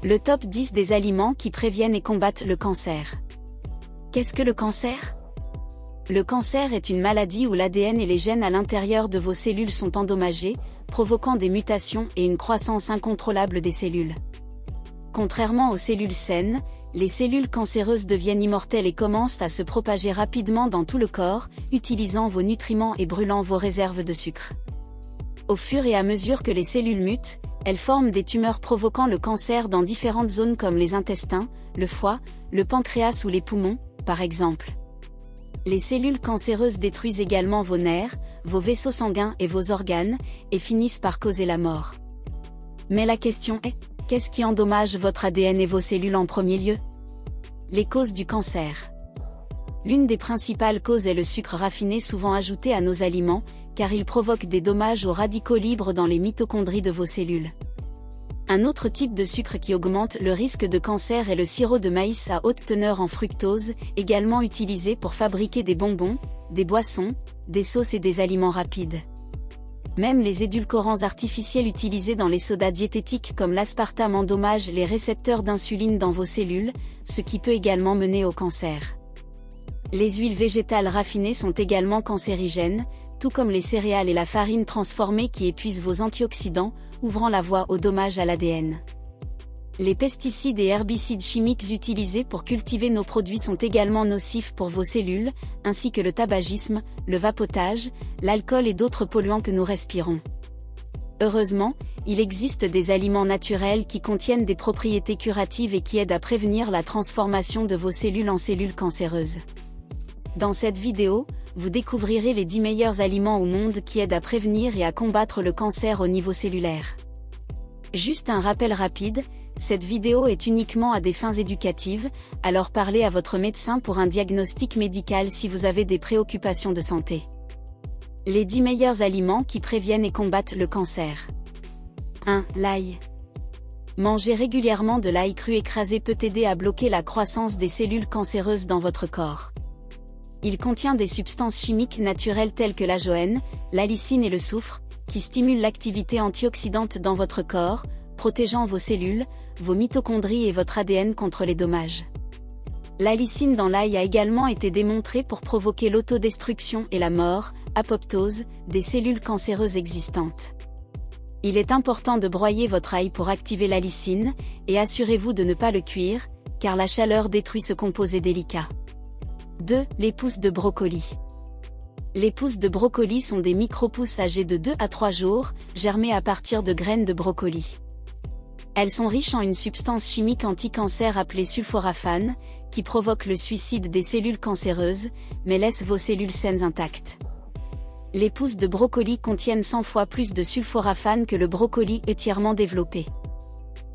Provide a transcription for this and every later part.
Le top 10 des aliments qui préviennent et combattent le cancer. Qu'est-ce que le cancer? Le cancer est une maladie où l'ADN et les gènes à l'intérieur de vos cellules sont endommagés, provoquant des mutations et une croissance incontrôlable des cellules. Contrairement aux cellules saines, les cellules cancéreuses deviennent immortelles et commencent à se propager rapidement dans tout le corps, utilisant vos nutriments et brûlant vos réserves de sucre. Au fur et à mesure que les cellules mutent, elles forment des tumeurs provoquant le cancer dans différentes zones comme les intestins, le foie, le pancréas ou les poumons, par exemple. Les cellules cancéreuses détruisent également vos nerfs, vos vaisseaux sanguins et vos organes, et finissent par causer la mort. Mais la question est, qu'est-ce qui endommage votre ADN et vos cellules en premier lieu? Les causes du cancer. L'une des principales causes est le sucre raffiné souvent ajouté à nos aliments, car il provoque des dommages aux radicaux libres dans les mitochondries de vos cellules. Un autre type de sucre qui augmente le risque de cancer est le sirop de maïs à haute teneur en fructose, également utilisé pour fabriquer des bonbons, des boissons, des sauces et des aliments rapides. Même les édulcorants artificiels utilisés dans les sodas diététiques comme l'aspartame endommagent les récepteurs d'insuline dans vos cellules, ce qui peut également mener au cancer. Les huiles végétales raffinées sont également cancérigènes, tout comme les céréales et la farine transformée qui épuisent vos antioxydants, ouvrant la voie aux dommages à l'ADN. Les pesticides et herbicides chimiques utilisés pour cultiver nos produits sont également nocifs pour vos cellules, ainsi que le tabagisme, le vapotage, l'alcool et d'autres polluants que nous respirons. Heureusement, il existe des aliments naturels qui contiennent des propriétés curatives et qui aident à prévenir la transformation de vos cellules en cellules cancéreuses. Dans cette vidéo, vous découvrirez les 10 meilleurs aliments au monde qui aident à prévenir et à combattre le cancer au niveau cellulaire. Juste un rappel rapide, cette vidéo est uniquement à des fins éducatives, alors parlez à votre médecin pour un diagnostic médical si vous avez des préoccupations de santé. Les 10 meilleurs aliments qui préviennent et combattent le cancer. 1. L'ail. Manger régulièrement de l'ail cru écrasé peut aider à bloquer la croissance des cellules cancéreuses dans votre corps. Il contient des substances chimiques naturelles telles que l'ajoène, l'allicine et le soufre, qui stimulent l'activité antioxydante dans votre corps, protégeant vos cellules, vos mitochondries et votre ADN contre les dommages. L'allicine dans l'ail a également été démontrée pour provoquer l'autodestruction et la mort, apoptose, des cellules cancéreuses existantes. Il est important de broyer votre ail pour activer l'allicine, et assurez-vous de ne pas le cuire, car la chaleur détruit ce composé délicat. 2. Les pousses de brocoli. Les pousses de brocoli sont des micro-pousses âgées de 2 à 3 jours, germées à partir de graines de brocoli. Elles sont riches en une substance chimique anti-cancer appelée sulforaphane, qui provoque le suicide des cellules cancéreuses, mais laisse vos cellules saines intactes. Les pousses de brocoli contiennent 100 fois plus de sulforaphane que le brocoli entièrement développé.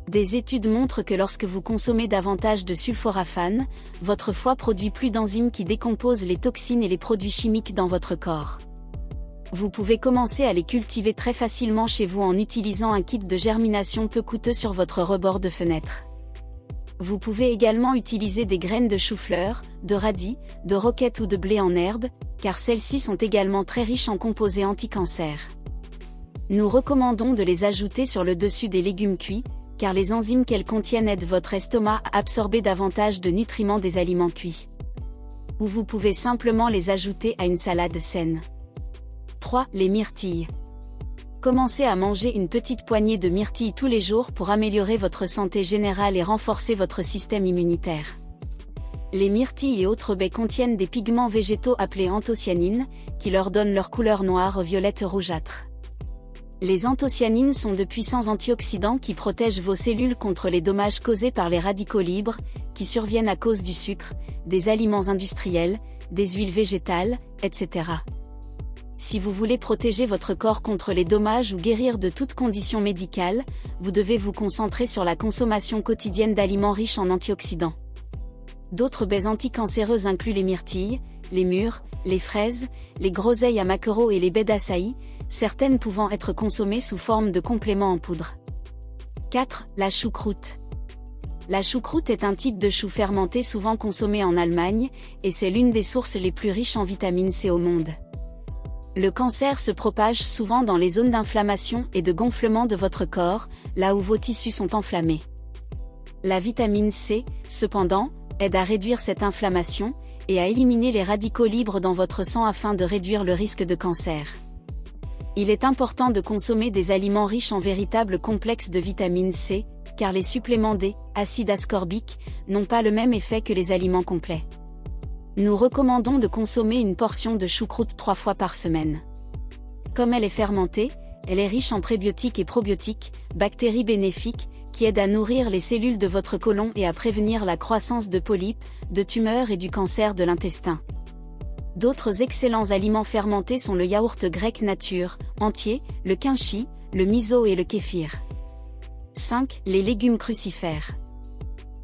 Des études montrent que lorsque vous consommez davantage de sulforaphane, votre foie produit plus d'enzymes qui décomposent les toxines et les produits chimiques dans votre corps. Vous pouvez commencer à les cultiver très facilement chez vous en utilisant un kit de germination peu coûteux sur votre rebord de fenêtre. Vous pouvez également utiliser des graines de chou-fleur, de radis, de roquette ou de blé en herbe, car celles-ci sont également très riches en composés anti-cancer. Nous recommandons de les ajouter sur le dessus des légumes cuits, car les enzymes qu'elles contiennent aident votre estomac à absorber davantage de nutriments des aliments cuits. Ou vous pouvez simplement les ajouter à une salade saine. 3. Les myrtilles. Commencez à manger une petite poignée de myrtilles tous les jours pour améliorer votre santé générale et renforcer votre système immunitaire. Les myrtilles et autres baies contiennent des pigments végétaux appelés anthocyanines, qui leur donnent leur couleur noire violette rougeâtre. Les anthocyanines sont de puissants antioxydants qui protègent vos cellules contre les dommages causés par les radicaux libres, qui surviennent à cause du sucre, des aliments industriels, des huiles végétales, etc. Si vous voulez protéger votre corps contre les dommages ou guérir de toute condition médicale, vous devez vous concentrer sur la consommation quotidienne d'aliments riches en antioxydants. D'autres baies anticancéreuses incluent les myrtilles, les mûres, les fraises, les groseilles à maquereau et les baies d'açaï, certaines pouvant être consommées sous forme de compléments en poudre. 4. La choucroute. La choucroute est un type de chou fermenté souvent consommé en Allemagne, et c'est l'une des sources les plus riches en vitamine C au monde. Le cancer se propage souvent dans les zones d'inflammation et de gonflement de votre corps, là où vos tissus sont enflammés. La vitamine C, cependant, aide à réduire cette inflammation, et à éliminer les radicaux libres dans votre sang afin de réduire le risque de cancer. Il est important de consommer des aliments riches en véritables complexes de vitamine C, car les suppléments D, acide ascorbique, n'ont pas le même effet que les aliments complets. Nous recommandons de consommer une portion de choucroute 3 fois par semaine. Comme elle est fermentée, elle est riche en prébiotiques et probiotiques, bactéries bénéfiques, qui aident à nourrir les cellules de votre côlon et à prévenir la croissance de polypes, de tumeurs et du cancer de l'intestin. D'autres excellents aliments fermentés sont le yaourt grec nature, entier, le kimchi, le miso et le kéfir. 5. Les légumes crucifères.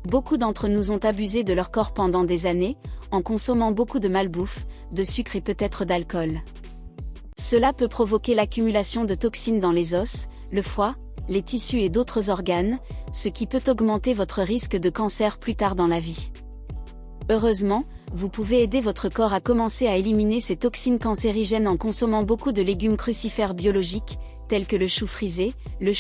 Beaucoup d'entre nous ont abusé de leur corps pendant des années, en consommant beaucoup de malbouffe, de sucre et peut-être d'alcool. Cela peut provoquer l'accumulation de toxines dans les os, le foie, les tissus et d'autres organes, ce qui peut augmenter votre risque de cancer plus tard dans la vie. Heureusement, vous pouvez aider votre corps à commencer à éliminer ces toxines cancérigènes en consommant beaucoup de légumes crucifères biologiques, tels que le chou frisé, le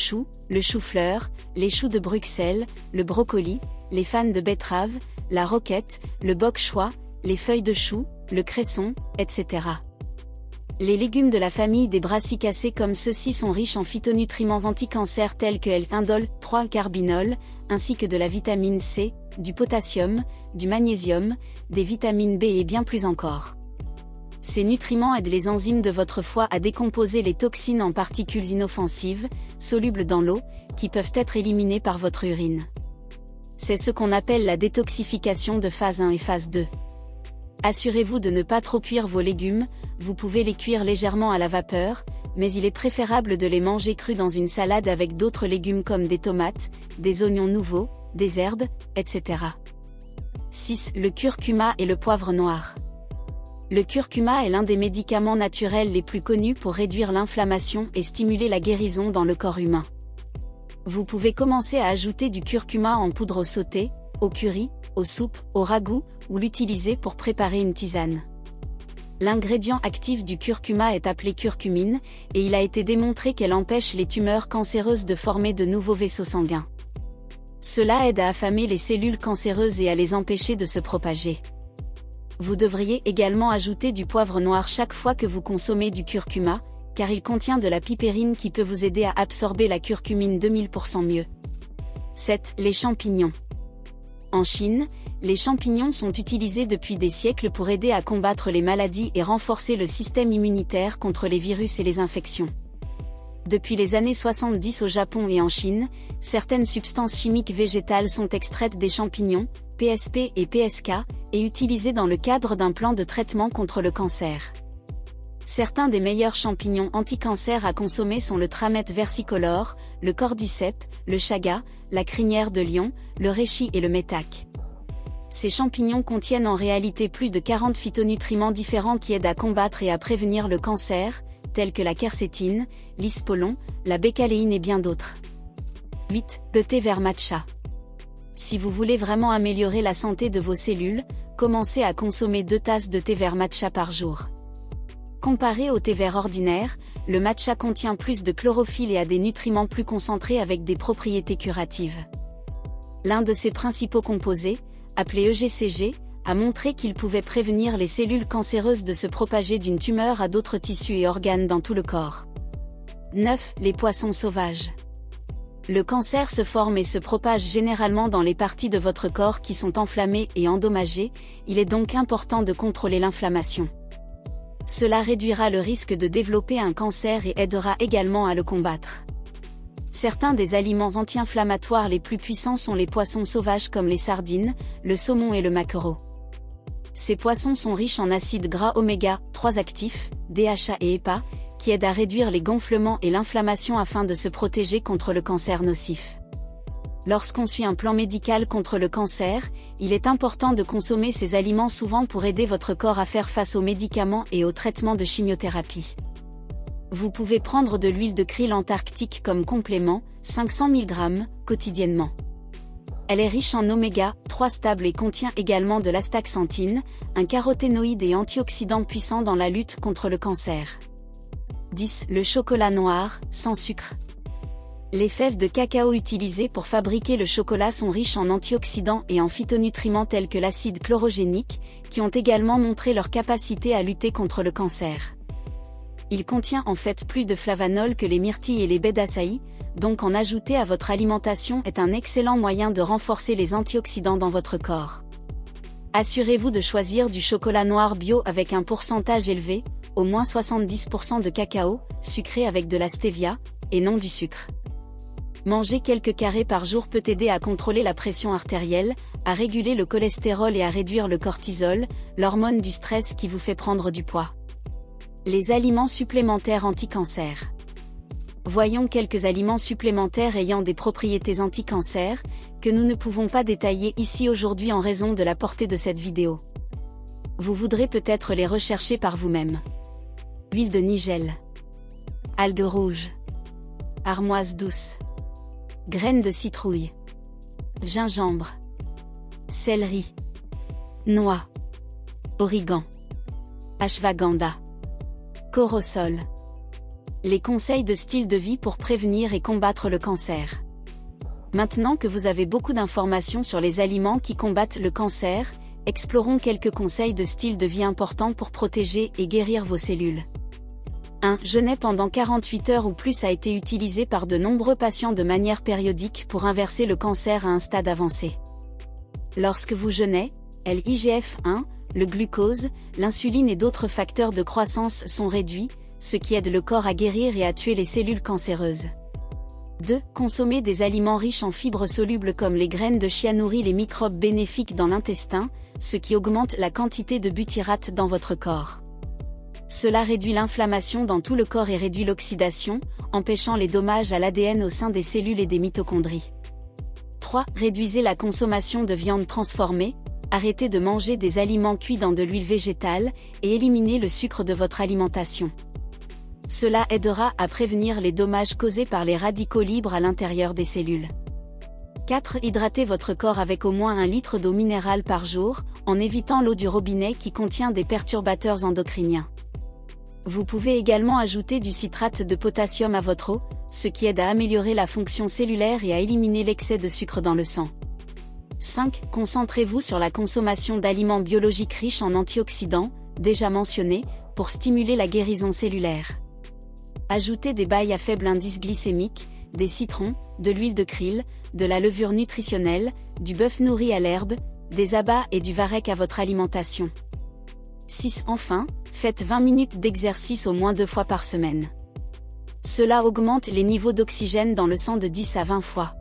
chou-fleur, les choux de Bruxelles, le brocoli, les fans de betterave, la roquette, le bok choy, les feuilles de chou, le cresson, etc. Les légumes de la famille des brassicacées comme ceux-ci sont riches en phytonutriments anti-cancer tels que L-indol, 3-carbinol, ainsi que de la vitamine C, du potassium, du magnésium, des vitamines B et bien plus encore. Ces nutriments aident les enzymes de votre foie à décomposer les toxines en particules inoffensives, solubles dans l'eau, qui peuvent être éliminées par votre urine. C'est ce qu'on appelle la détoxification de phase 1 et phase 2. Assurez-vous de ne pas trop cuire vos légumes, vous pouvez les cuire légèrement à la vapeur, mais il est préférable de les manger crus dans une salade avec d'autres légumes comme des tomates, des oignons nouveaux, des herbes, etc. 6. Le curcuma et le poivre noir. Le curcuma est l'un des médicaments naturels les plus connus pour réduire l'inflammation et stimuler la guérison dans le corps humain. Vous pouvez commencer à ajouter du curcuma en poudre au sauté, au curry, aux soupes, au ragoût, ou l'utiliser pour préparer une tisane. L'ingrédient actif du curcuma est appelé curcumine, et il a été démontré qu'elle empêche les tumeurs cancéreuses de former de nouveaux vaisseaux sanguins. Cela aide à affamer les cellules cancéreuses et à les empêcher de se propager. Vous devriez également ajouter du poivre noir chaque fois que vous consommez du curcuma, car il contient de la pipérine qui peut vous aider à absorber la curcumine 2000% mieux. 7. Les champignons. En Chine, les champignons sont utilisés depuis des siècles pour aider à combattre les maladies et renforcer le système immunitaire contre les virus et les infections. Depuis les années 70 au Japon et en Chine, certaines substances chimiques végétales sont extraites des champignons, PSP et PSK, et utilisées dans le cadre d'un plan de traitement contre le cancer. Certains des meilleurs champignons anti-cancer à consommer sont le tramète versicolore, le cordyceps, le chaga, la crinière de lion, le reishi et le métac. Ces champignons contiennent en réalité plus de 40 phytonutriments différents qui aident à combattre et à prévenir le cancer, tels que la quercétine, l'ispolon, la bécaléine et bien d'autres. 8. Le thé vert matcha. Si vous voulez vraiment améliorer la santé de vos cellules, commencez à consommer 2 tasses de thé vert matcha par jour. Comparé au thé vert ordinaire, le matcha contient plus de chlorophylle et a des nutriments plus concentrés avec des propriétés curatives. L'un de ses principaux composés, appelé EGCG, a montré qu'il pouvait prévenir les cellules cancéreuses de se propager d'une tumeur à d'autres tissus et organes dans tout le corps. 9. Les poissons sauvages. Le cancer se forme et se propage généralement dans les parties de votre corps qui sont enflammées et endommagées, il est donc important de contrôler l'inflammation. Cela réduira le risque de développer un cancer et aidera également à le combattre. Certains des aliments anti-inflammatoires les plus puissants sont les poissons sauvages comme les sardines, le saumon et le maquereau. Ces poissons sont riches en acides gras oméga 3 actifs, DHA et EPA, qui aident à réduire les gonflements et l'inflammation afin de se protéger contre le cancer nocif. Lorsqu'on suit un plan médical contre le cancer, il est important de consommer ces aliments souvent pour aider votre corps à faire face aux médicaments et aux traitements de chimiothérapie. Vous pouvez prendre de l'huile de krill antarctique comme complément, 500 mg, quotidiennement. Elle est riche en oméga 3 stable et contient également de l'astaxanthine, un caroténoïde et antioxydant puissant dans la lutte contre le cancer. 10. Le chocolat noir, sans sucre. Les fèves de cacao utilisées pour fabriquer le chocolat sont riches en antioxydants et en phytonutriments tels que l'acide chlorogénique, qui ont également montré leur capacité à lutter contre le cancer. Il contient en fait plus de flavanol que les myrtilles et les baies d'açaï, donc en ajouter à votre alimentation est un excellent moyen de renforcer les antioxydants dans votre corps. Assurez-vous de choisir du chocolat noir bio avec un pourcentage élevé, au moins 70% de cacao, sucré avec de la stevia, et non du sucre. Manger quelques carrés par jour peut aider à contrôler la pression artérielle, à réguler le cholestérol et à réduire le cortisol, l'hormone du stress qui vous fait prendre du poids. Les aliments supplémentaires anti-cancer. Voyons quelques aliments supplémentaires ayant des propriétés anti-cancer, que nous ne pouvons pas détailler ici aujourd'hui en raison de la portée de cette vidéo. Vous voudrez peut-être les rechercher par vous-même. Huile de nigel. Algues rouges. Armoise douce. Graines de citrouille. Gingembre. Céleri. Noix. Origan. Ashwagandha. Corosol. Les conseils de style de vie pour prévenir et combattre le cancer. Maintenant que vous avez beaucoup d'informations sur les aliments qui combattent le cancer, explorons quelques conseils de style de vie importants pour protéger et guérir vos cellules. 1. Jeûner pendant 48 heures ou plus a été utilisé par de nombreux patients de manière périodique pour inverser le cancer à un stade avancé. Lorsque vous jeûnez, l'IGF-1, le glucose, l'insuline et d'autres facteurs de croissance sont réduits, ce qui aide le corps à guérir et à tuer les cellules cancéreuses. 2. Consommer des aliments riches en fibres solubles comme les graines de chia nourrissent les microbes bénéfiques dans l'intestin, ce qui augmente la quantité de butyrate dans votre corps. Cela réduit l'inflammation dans tout le corps et réduit l'oxydation, empêchant les dommages à l'ADN au sein des cellules et des mitochondries. 3. Réduisez la consommation de viande transformée, arrêtez de manger des aliments cuits dans de l'huile végétale, et éliminez le sucre de votre alimentation. Cela aidera à prévenir les dommages causés par les radicaux libres à l'intérieur des cellules. 4. Hydratez votre corps avec au moins 1 litre d'eau minérale par jour, en évitant l'eau du robinet qui contient des perturbateurs endocriniens. Vous pouvez également ajouter du citrate de potassium à votre eau, ce qui aide à améliorer la fonction cellulaire et à éliminer l'excès de sucre dans le sang. 5. Concentrez-vous sur la consommation d'aliments biologiques riches en antioxydants, déjà mentionnés, pour stimuler la guérison cellulaire. Ajoutez des bailles à faible indice glycémique, des citrons, de l'huile de krill, de la levure nutritionnelle, du bœuf nourri à l'herbe, des abats et du varech à votre alimentation. 6. Enfin, faites 20 minutes d'exercice au moins 2 fois par semaine. Cela augmente les niveaux d'oxygène dans le sang de 10 à 20 fois.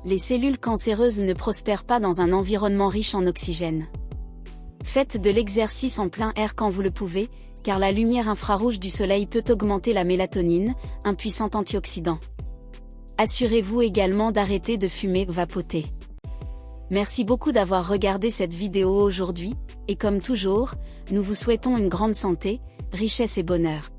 Les cellules cancéreuses ne prospèrent pas dans un environnement riche en oxygène. Faites de l'exercice en plein air quand vous le pouvez, car la lumière infrarouge du soleil peut augmenter la mélatonine, un puissant antioxydant. Assurez-vous également d'arrêter de fumer ou vapoter. Merci beaucoup d'avoir regardé cette vidéo aujourd'hui, et comme toujours, nous vous souhaitons une grande santé, richesse et bonheur.